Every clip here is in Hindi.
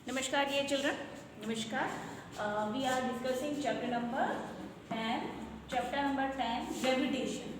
Namaskar dear children. Namaskar. We are discussing chapter number 10. Chapter number 10, gravitation.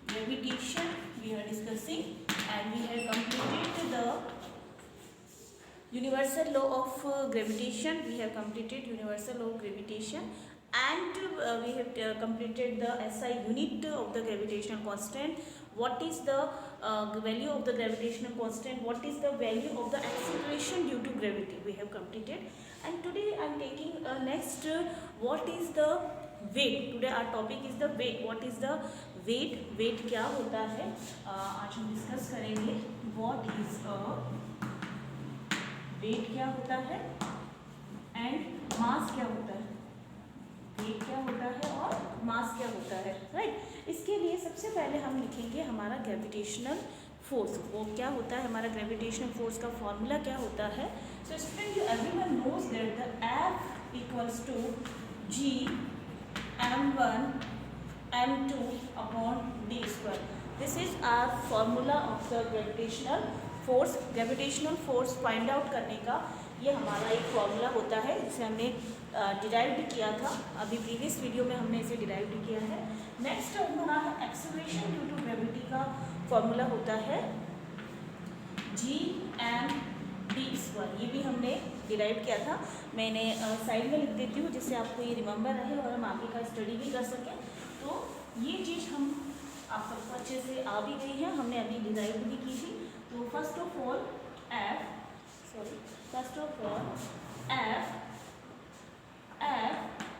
Gravitation we are discussing, and we have completed the universal law of gravitation. We have completed universal law of gravitation, and we have completed the SI unit of the gravitational constant. What is the value of the gravitational constant? What is the value of the acceleration due to gravity? We have completed, and today I am taking next what is the weight. Today our topic is the weight. What is the weight? Weight क्या होता है आज हम डिस्कस करेंगे. What is a weight क्या होता है एंड मास क्या होता है. वेट क्या होता है और मास क्या होता है, राइट. इसके लिए सबसे पहले हम लिखेंगे हमारा ग्रेविटेशनल फोर्स. वो क्या होता है, हमारा ग्रेविटेशनल फोर्स का फॉर्मूला क्या होता है. So student, you everyone knows that the F equals to G m1 m2 upon d square. This is our formula of the gravitational force. Gravitational force find out करने का ये हमारा एक फॉर्मूला होता है जिसे हमने डिराइव भी किया था. अभी प्रीवियस वीडियो में हमने इसे डिराइव भी किया है. नेक्स्ट हमारा है एक्सेलरेशन ड्यू टू ग्रेविटी का फॉर्मूला होता है जी एम डी स्क्वायर. ये भी हमने डिराइव किया था. मैंने साइड में लिख देती हूँ जिससे आपको ये रिमेंबर रहे और हम आगे का स्टडी भी कर सकें. तो ये चीज़ हम आप सबको अच्छे से आ भी गई है, हमने अभी डिराइव भी की थी. तो first of all F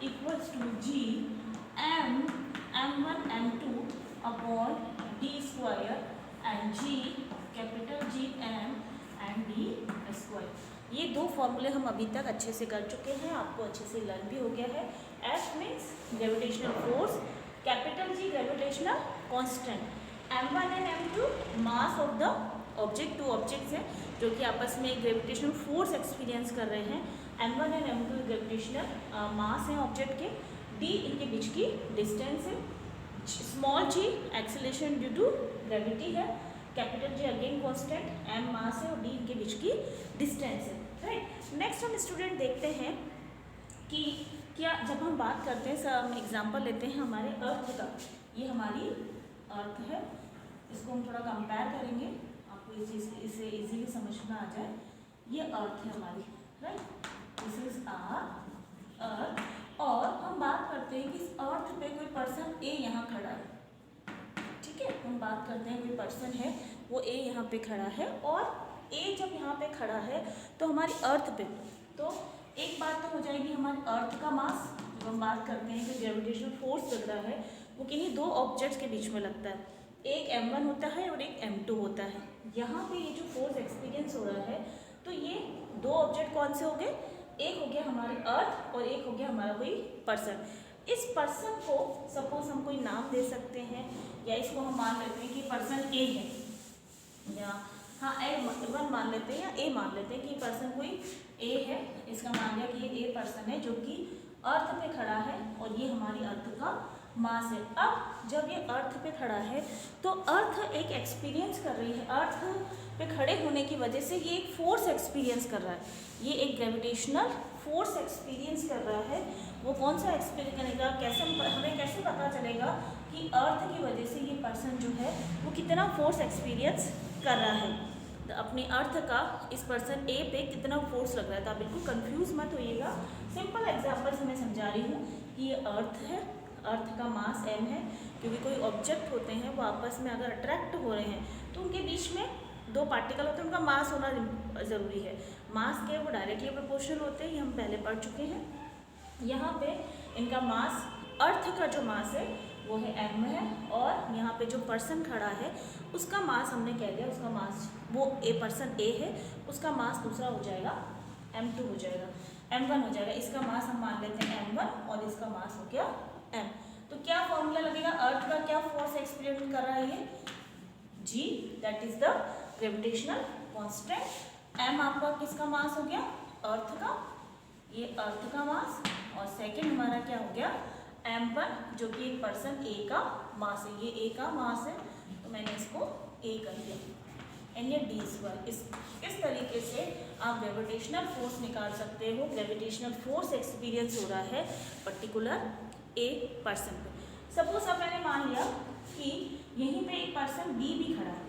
equals to G m1 m2 upon d square and G capital G m and d square. ये दो फॉर्मूले हम अभी तक अच्छे से कर चुके हैं, आपको अच्छे से लर्न भी हो गया है. F means gravitational force, capital G gravitational constant, m1 and m2 mass of the object. Two objects हैं जो कि आपस में ग्रेविटेशनल फोर्स एक्सपीरियंस कर रहे हैं. m1 एंड m2 ग्रेविटेशनल मास हैं ऑब्जेक्ट के. d इनके बीच की डिस्टेंस है. Small g acceleration due to gravity है. Capital G again constant, m mass है और d इनके बीच की डिस्टेंस है, राइट. नेक्स्ट हम स्टूडेंट देखते हैं कि क्या जब हम बात करते हैं, हम एग्जाम्पल लेते हैं हमारे अर्थ का. ये हमारी अर्थ है, इसको हम थोड़ा कंपेयर करेंगे, आपको इसे इजीली समझ में आ जाए. ये अर्थ है हमारी, right. This is our earth. और हम बात करते हैं कि इस अर्थ पे कोई पर्सन ए यहाँ खड़ा है, ठीक है. हम बात करते हैं कोई पर्सन है, वो ए यहाँ पे खड़ा है, और ए जब यहाँ पे खड़ा है तो हमारी अर्थ पे, तो एक बात तो हो जाएगी हमारे अर्थ का मास. जब हम बात करते हैं कि ग्रेविटेशनल फोर्स लग रहा है वो किन्हीं दो ऑब्जेक्ट्स के बीच में लगता है. एक m1 होता है और एक m2 होता है. यहाँ पे ये जो फोर्स एक्सपीरियंस हो रहा है, तो ये दो ऑब्जेक्ट कौन से हो गए, एक हो गया हमारी अर्थ और एक हो गया हमारा कोई पर्सन. इस पर्सन को सपोज हम कोई नाम दे सकते हैं, या इसको हम मान लेते हैं कि पर्सन ए है, या हाँ A1 मान लेते हैं, या ए मान लेते हैं कि पर्सन कोई ए है. इसका मान लिया कि ये ए पर्सन है जो कि अर्थ पे खड़ा है और ये हमारी अर्थ का मास है. अब जब ये अर्थ पे खड़ा है तो अर्थ एक एक्सपीरियंस कर रही है. अर्थ पे खड़े होने की वजह से ये एक फोर्स एक्सपीरियंस कर रहा है. ये एक ग्रेविटेशनल फोर्स एक्सपीरियंस कर रहा है. वो कौन सा एक्सपीरियंस करेगा, कैसे हमें कैसे पता चलेगा कि अर्थ की वजह से ये पर्सन जो है वो कितना फोर्स एक्सपीरियंस कर रहा है. तो अपनी अर्थ का इस पर्सन ए पे कितना फोर्स लग रहा है. तो आप बिल्कुल कंफ्यूज मत होइएगा. सिंपल एग्जाम्पल से मैं समझा रही हूँ कि ये अर्थ है, अर्थ का मास m है. क्योंकि कोई ऑब्जेक्ट होते हैं वो आपस में अगर अट्रैक्ट हो रहे हैं तो उनके बीच में दो पार्टिकल होते हैं, उनका मास होना ज़रूरी है. मास के वो डायरेक्टली प्रोपोर्शनल होते हैं, ये हम पहले पढ़ चुके हैं. यहाँ पे इनका मास, अर्थ का जो मास है वो है m है, और यहाँ पे जो पर्सन खड़ा है उसका मास हमने कह दिया, उसका मास वो ए पर्सन ए है, उसका मास दूसरा हो जाएगा m2 हो जाएगा, m1 हो जाएगा. इसका मास हम मान लेते हैं m1 और इसका मास हो गया m. तो क्या फॉर्मूला लगेगा, अर्थ का क्या फोर्स एक्सपीरियंस कर रहा है ये g, that is the gravitational constant. m आपका किसका मास हो गया, अर्थ का, ये अर्थ का मास, और सेकंड हमारा क्या हो गया m1 जो कि एक पर्सन a का मास है. ये a का मास है तो मैंने इसको a कर दिया. N A D square. इस तरीके से आप ग्रेविटेशनल फोर्स निकाल सकते हो। ग्रेविटेशनल फोर्स एक्सपीरियंस हो रहा है पर्टिकुलर ए पर्सन पे। सपोज अब मैंने मान लिया कि यहीं पे एक पर्सन बी भी खड़ा है,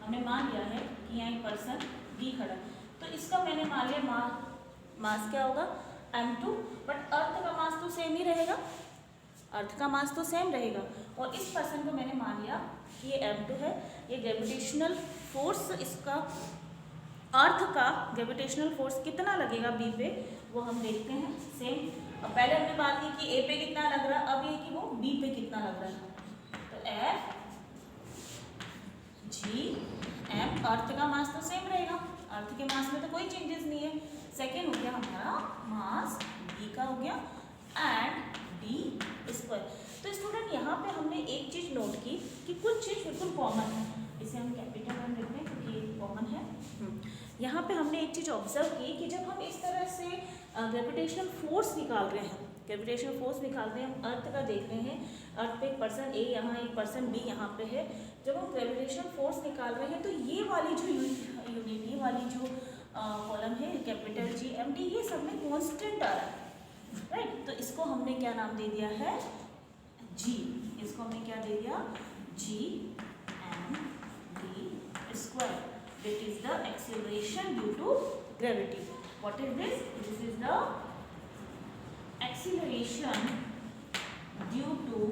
हमने मान लिया है कि यहाँ एक पर्सन बी खड़ा है, तो इसका मैंने मान लिया मास क्या होगा m2, बट अर्थ का मास तो सेम ही रहेगा, अर्थ का मास तो सेम रहेगा। और इस पर्सन को मैंने मान लिया कि ये m2 है। ये ग्रेविटेशनल फोर्स, इसका अर्थ का ग्रेविटेशनल फोर्स कितना लगेगा बी पे, वो हम देखते हैं सेम। अब पहले हमने बात की कि ए पे कितना लग रहा है, अब ये कि वो बी पे कितना लग रहा है। तो एफ जी एम, अर्थ का मास तो सेम रहेगा, अर्थ के मास में तो कोई चेंजेस नहीं है। सेकेंड हो गया हमारा मास बी का हो गया एंड डी स्क्वायर। तो स्टूडेंट यहाँ पे हमने एक चीज़ नोट की कि कुछ चीज़ बिल्कुल कॉमन है, इसे हम कैपिटल वन लिखते हैं क्योंकि ये कॉमन है। यहाँ पे हमने एक चीज़ ऑब्जर्व की कि जब हम इस तरह से ग्रेविटेशनल फोर्स निकाल रहे हैं, ग्रेविटेशनल फोर्स निकाल रहे हैं, हम अर्थ का देख रहे हैं, अर्थ पे एक पर्सन ए, यहाँ एक पर्सन बी यहाँ पे है। जब हम ग्रेविटेशनल फोर्स निकाल रहे हैं तो ये वाली जो यूनिट, ये वाली जो कॉलम है कैपिटल जी एम डी, ये सब में कॉन्स्टेंट आ रहा है, राइट। तो इसको हमने क्या नाम दे दिया है जी, इसको हमने क्या दे दिया G M D square, that is the acceleration due to gravity. What is this? This is the acceleration due to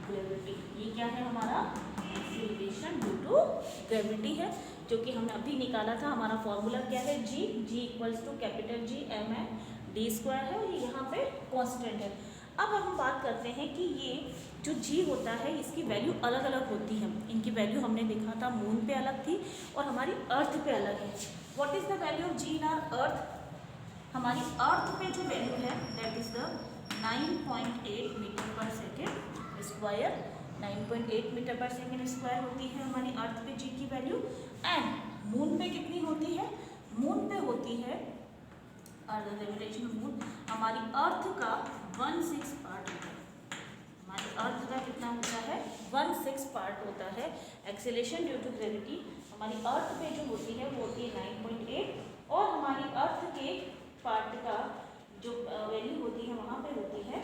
gravity. ये क्या है हमारा acceleration due to gravity है, जो कि हमने अभी निकाला था। हमारा फॉर्मूला क्या है g, g equals to capital G M N D square है, और ये यहाँ पे कांस्टेंट है। अब हम बात करते हैं कि ये जो जी होता है इसकी वैल्यू अलग अलग होती है। इनकी वैल्यू हमने देखा था मून पे अलग थी और हमारी अर्थ पे अलग है। What is the value of G in our earth? हमारी अर्थ पे जो वैल्यू है that is the 9.8 meter per second square. 9.8 meter per second square होती है हमारी अर्थ पे जी की वैल्यू। एंड मून पे कितनी होती है? मून पे होती है अर्थ ग्रेविटेशनल मून, हमारी अर्थ का 1/6 पार्ट होता है। हमारे अर्थ का कितना होता है 1/6 पार्ट होता है। एक्सेलेरेशन ड्यू टू ग्रेविटी हमारी अर्थ पे जो होती है वो होती है 9.8, और हमारी अर्थ के पार्ट का जो वैल्यू होती है वहाँ पे होती है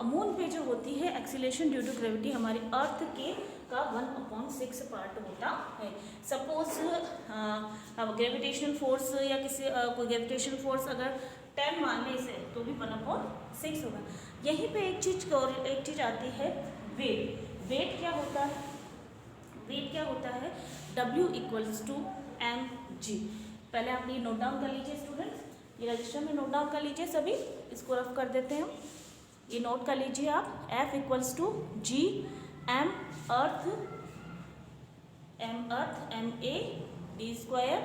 मून पे जो होती है एक्सेलेरेशन ड्यू टू ग्रेविटी हमारी अर्थ के का 1/6 पार्ट होता है। सपोज ग्रेविटेशनल फोर्स या किसी कोई ग्रेविटेशनल फोर्स अगर 10 मानने से तो भी 1/6 होगा। यहीं पे एक चीज़ आती है वेट। वेट क्या होता है? वेट क्या होता है? W equals to M G. पहले आप ये नोट डाउन कर लीजिए स्टूडेंट्स, ये रजिस्टर में नोट डाउन कर लीजिए सभी, इसको रफ कर देते हैं। ये नोट कर लीजिए आप, F equals to G M earth M A D square.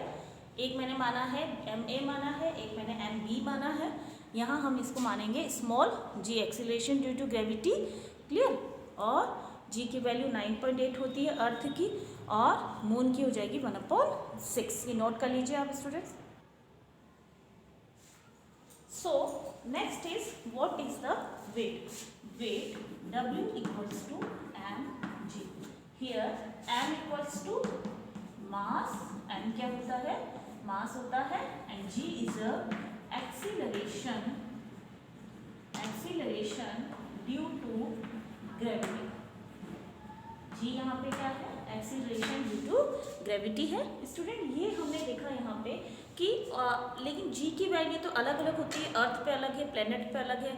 एक मैंने माना है एम ए माना है, एक मैंने एम बी माना है। यहाँ हम इसको मानेंगे small G acceleration due to gravity, clear. और जी की वैल्यू 9.8 होती है अर्थ की, और मून की हो जाएगी 1/6। ये नोट कर लीजिए आप students. So next is what is the weight? Weight W equals to M G. Here m equals to mass, m क्या होता है? मास होता है, and g is a acceleration due to gravity. g यहाँ पे क्या है? एक्सीलरेशन ड्यू टू ग्रेविटी है। स्टूडेंट ये हमने देखा यहाँ पे कि लेकिन g की वैल्यू तो अलग अलग होती है, अर्थ पे अलग है, प्लेनेट पे अलग है।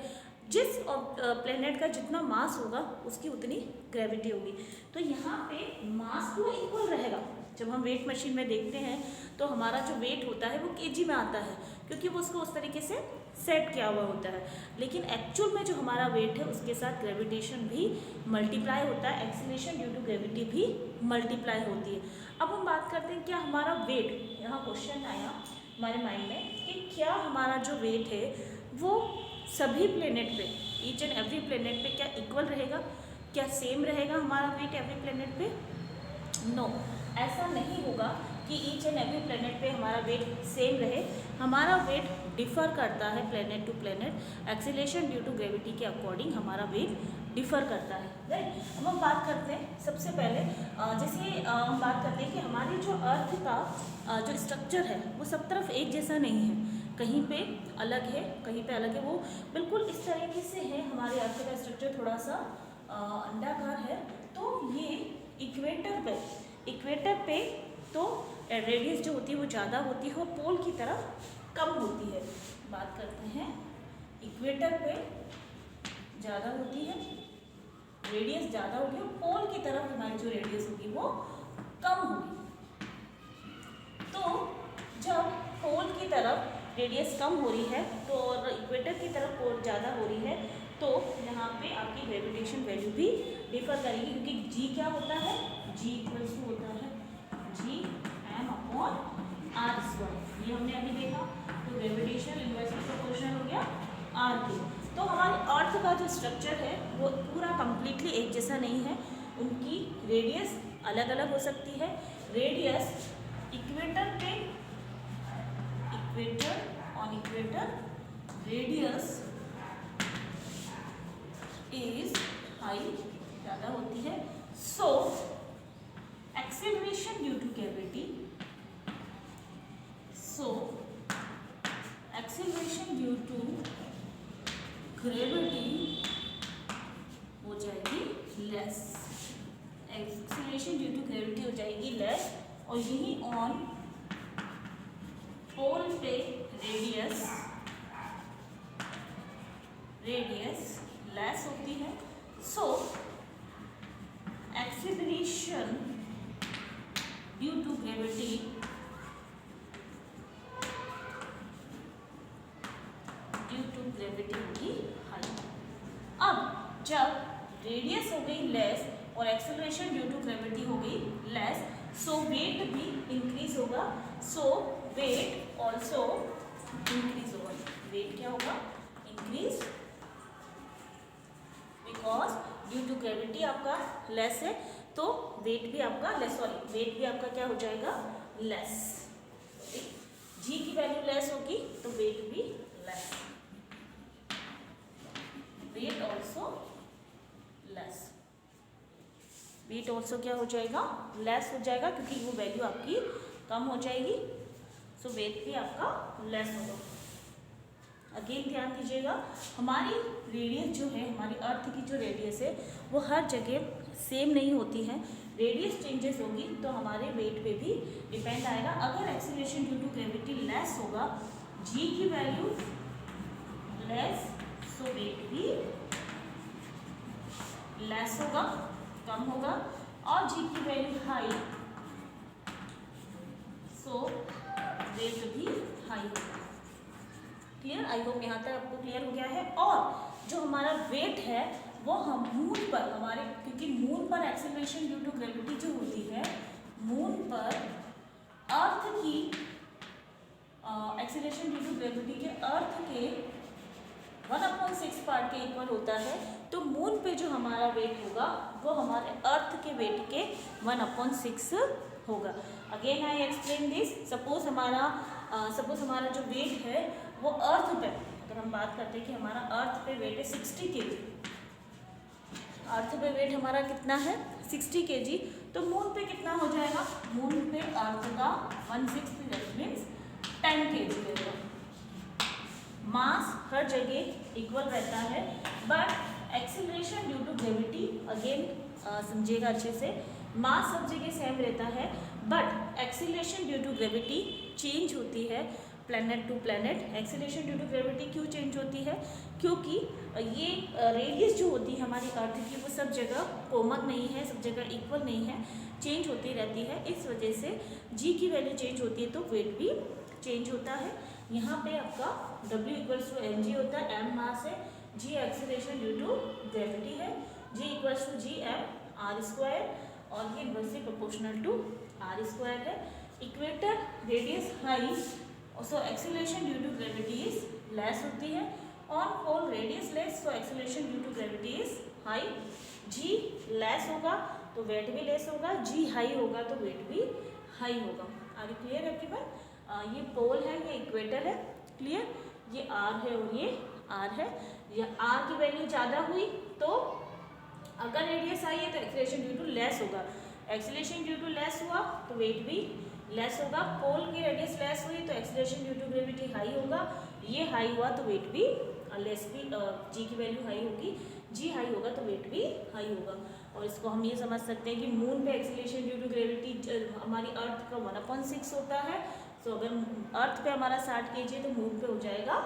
जिस प्लेनेट का जितना मास होगा उसकी उतनी ग्रेविटी होगी। तो यहाँ पे मास तो इक्वल रहेगा। जब हम वेट मशीन में देखते हैं तो हमारा जो वेट होता है वो केजी में आता है, क्योंकि वो उसको उस तरीके से सेट किया हुआ होता है। लेकिन एक्चुअल में जो हमारा वेट है उसके साथ ग्रेविटेशन भी मल्टीप्लाई होता है, एक्सीलरेशन ड्यू टू ग्रेविटी भी मल्टीप्लाई होती है। अब हम बात करते हैं क्या हमारा वेट, यहाँ क्वेश्चन आया हमारे माइंड में कि क्या हमारा जो वेट है वो सभी प्लेनेट पे, ईच एंड एवरी प्लेनेट पे क्या इक्वल रहेगा? क्या सेम रहेगा हमारा वेट एवरी प्लेनेट पे? नो, ऐसा नहीं होगा कि ईच एंड एवरी प्लेनेट पे हमारा वेट सेम रहे। हमारा वेट डिफ़र करता है planet to planet. Acceleration due to gravity के अकॉर्डिंग हमारा वेट डिफर करता है, राइट। अब हम बात करते हैं सबसे पहले जैसे हम बात करते हैं कि हमारे जो अर्थ का जो स्ट्रक्चर है वो सब तरफ एक जैसा नहीं है, कहीं पे अलग है, कहीं पे अलग है। वो बिल्कुल इस तरीके से है, हमारे अर्थ का स्ट्रक्चर थोड़ा सा अंडाकार है। तो ये इक्वेटर पे तो रेडियस जो होती है वो ज़्यादा होती है और पोल की तरफ कम होती है। बात करते हैं इक्वेटर पे ज़्यादा होती है, रेडियस ज़्यादा होगी और पोल की तरफ हमारी जो रेडियस होगी वो कम होगी। तो जब पोल की तरफ रेडियस कम हो रही है तो और इक्वेटर की तरफ पोल ज़्यादा हो रही है, तो यहाँ पे आपकी ग्रेविटेशन वैल्यू भी डिफर करेगी, क्योंकि जी क्या होता है, जी इक्वल्स टू होता है G/m/r²। ये हमने अभी देखा। तो ग्रेविटेशन इनवर्सली प्रोपोर्शनल हो गया आर के। तो हमारे अर्थ का जो स्ट्रक्चर है वो पूरा कंप्लीटली एक जैसा नहीं है, उनकी रेडियस अलग अलग हो सकती है। रेडियस इक्वेटर पे इक्वेटर रेडियस इज हाई, ज़्यादा होती है। So acceleration due to gravity, हो जाएगी less, acceleration due to gravity हो जाएगी लेस। और यही ऑन पोल पे रेडियस लेस होती है। So acceleration due to gravity होगी हाई। अब जब रेडियस हो गई लेस और एक्सेलरेशन ड्यू टू ग्रेविटी हो गई लेस, सो वेट भी इंक्रीज होगा। सो वेट ऑल्सो इंक्रीज होगा। वेट क्या होगा, increase, because due to gravity आपका लेस है तो वेट भी आपका वेट भी आपका क्या हो जाएगा, लेस। जी की वैल्यू लेस होगी तो वेट भी लेस, वेट ऑल्सो क्या हो जाएगा, लेस हो जाएगा, क्योंकि वो वैल्यू आपकी कम हो जाएगी। सो वेट भी आपका लेस होगा। अगेन ध्यान दीजिएगा, हमारी रेडियस जो है, हमारी अर्थ की जो रेडियस है वो हर जगह सेम नहीं होती है। रेडियस चेंजेस होगी तो हमारे वेट पे भी डिपेंड आएगा। अगर acceleration due to gravity less होगा, जी की वैल्यू लेस, सो वेट भी लेस होगा, कम होगा। और जी की वैल्यू हाई, सो वेट भी हाई होगा। क्लियर? आई होप यहाँ तक आपको क्लियर हो गया है। और जो हमारा वेट है वो हम मून पर, हमारे क्योंकि मून पर एक्सेलरेशन ड्यू टू ग्रेविटी जो होती है, मून पर अर्थ की एक्सेलरेशन ड्यू टू ग्रेविटी के अर्थ के 1/6 पार्ट के इक्वल होता है। तो मून पे जो हमारा वेट होगा वो हमारे अर्थ के वेट के 1/6 होगा। Again I explain this. Suppose हमारा जो वेट है वो अर्थ पे, अगर हम बात करते हैं कि हमारा अर्थ पे वेट है 60 kg, अर्थ पे वेट हमारा कितना है 60 kg, तो मून पे कितना हो जाएगा, मून पे अर्थ का 1/6 दैट मीन्स 10 kg रहेगा। मास हर जगह इक्वल रहता है, but acceleration due to gravity, again समझिएगा अच्छे से, मास सब जगह सेम रहता है, but acceleration due to gravity change होती है planet to planet. Acceleration due to gravity क्यों चेंज होती है, क्योंकि ये रेडियस जो होती है हमारी अर्थ की वो सब जगह कॉमन नहीं है, सब जगह इक्वल नहीं है, चेंज होती रहती है। इस वजह से जी की वैल्यू चेंज होती है तो वेट भी चेंज होता है। यहाँ पे आपका W इक्वल्स टू mg होता है, m मास है, g acceleration due to gravity है, g इक्वल्स टू G/m/r², और ये इनवर्सली प्रोपोर्शनल टू r² है। Equator radius high, so acceleration due to gravity is less होती है। On pole radius less, so acceleration due to gravity is high. G less होगा तो वेट भी लेस होगा, जी हाई होगा तो वेट भी हाई होगा। आगे क्लियर है एवरीवन? ये पोल है, ये इक्वेटर है, क्लियर? ये आर है और ये आर है। ये आर की वैल्यू ज़्यादा हुई तो अगर रेडियस हाई है तो एक्सीलरेशन ड्यू टू लेस होगा, एक्सीलरेशन ड्यू टू लेस हुआ तो वेट भी लेस होगा। पोल की रेडियस लेस हुई तो acceleration due to gravity high होगा, ये हाई हुआ तो वेट भी लेस भी, जी की वैल्यू हाई होगी, जी हाई होगा तो वेट भी हाई होगा। और इसको हम ये समझ सकते हैं कि मून पे एक्सीलरेशन ड्यू टू ग्रेविटी हमारी अर्थ का 1/6 होता है। सो अगर अर्थ पे हमारा 60 kg है तो मून पे हो जाएगा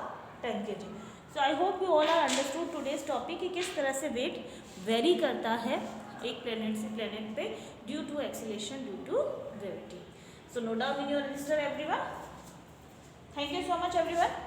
10 kg। So I hope you all are understood today's topic कि किस तरह से वेट वेरी करता है एक प्लेनेट से प्लेनेट पे due to acceleration due to gravity. So no doubt in your register everyone. Thank you so much everyone.